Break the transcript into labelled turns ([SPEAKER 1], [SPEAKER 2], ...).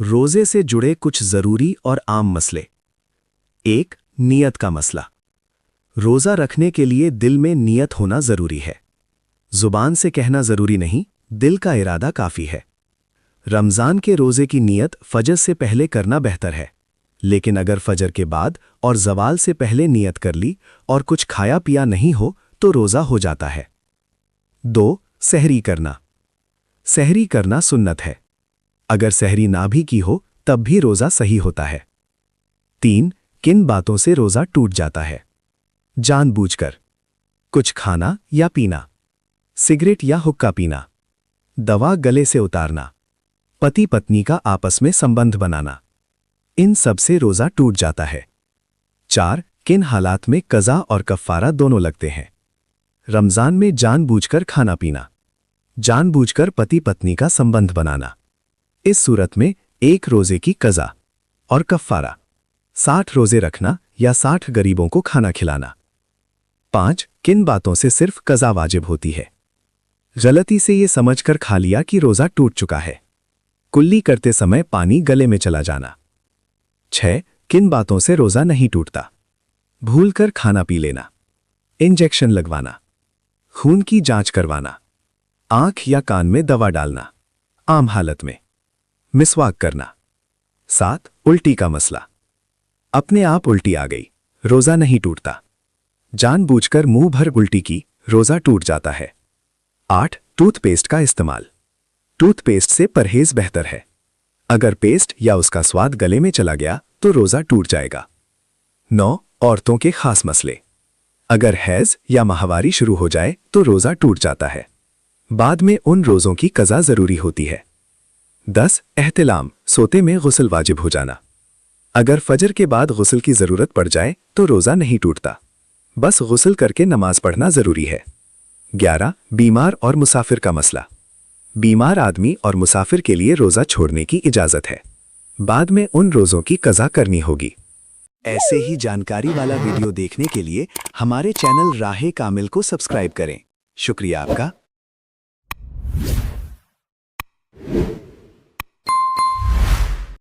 [SPEAKER 1] रोजे से जुड़े कुछ जरूरी और आम मसले। 1. नियत का मसला। रोजा रखने के लिए दिल में नियत होना जरूरी है। जुबान से कहना जरूरी नहीं, दिल का इरादा काफी है। रमजान के रोजे की नियत फजर से पहले करना बेहतर है, लेकिन अगर फजर के बाद और जवाल से पहले नियत कर ली और कुछ खाया पिया नहीं हो तो रोजा हो जाता है। 2. सहरी करना। सहरी करना सुन्नत है। अगर सहरी ना भी की हो तब भी रोजा सही होता है। 3. किन बातों से रोजा टूट जाता है? जानबूझकर कुछ खाना या पीना, सिगरेट या हुक्का पीना, दवा गले से उतारना, पति पत्नी का आपस में संबंध बनाना, इन सब से रोजा टूट जाता है। 4. किन हालात में कज़ा और कफ़ारा दोनों लगते हैं? रमजान में जानबूझकर खाना पीना, जानबूझकर पति पत्नी का संबंध बनाना। इस सूरत में एक रोजे की कज़ा और कफ़ारा, 60 रोजे रखना या 60 गरीबों को खाना खिलाना। 5. किन बातों से सिर्फ कज़ा वाजिब होती है? गलती से ये समझकर खा लिया कि रोजा टूट चुका है, कुल्ली करते समय पानी गले में चला जाना। 6. किन बातों से रोजा नहीं टूटता? भूलकर खाना पी लेना, इंजेक्शन लगवाना, खून की जांच करवाना, आंख या कान में दवा डालना, आम हालत में मिसवाक करना। 7. उल्टी का मसला। अपने आप उल्टी आ गई, रोजा नहीं टूटता। जानबूझकर मुंह भर उल्टी की, रोजा टूट जाता है। 8. टूथपेस्ट का इस्तेमाल। टूथपेस्ट से परहेज बेहतर है। अगर पेस्ट या उसका स्वाद गले में चला गया तो रोजा टूट जाएगा। 9. औरतों के खास मसले। अगर हैज या माहवारी शुरू हो जाए तो रोजा टूट जाता है। बाद में उन रोजों की कज़ा जरूरी होती है। 10. एहतिलाम, सोते में गुस्ल वाजिब हो जाना। अगर फजर के बाद गुस्ल की जरूरत पड़ जाए तो रोजा नहीं टूटता, बस गुस्ल करके नमाज पढ़ना जरूरी है। 11. बीमार और मुसाफिर का मसला। बीमार आदमी और मुसाफिर के लिए रोजा छोड़ने की इजाजत है, बाद में उन रोजों की कज़ा करनी होगी। ऐसे ही जानकारी वाला वीडियो देखने के लिए हमारे चैनल राहे कामिल को सब्सक्राइब करें। शुक्रिया आपका।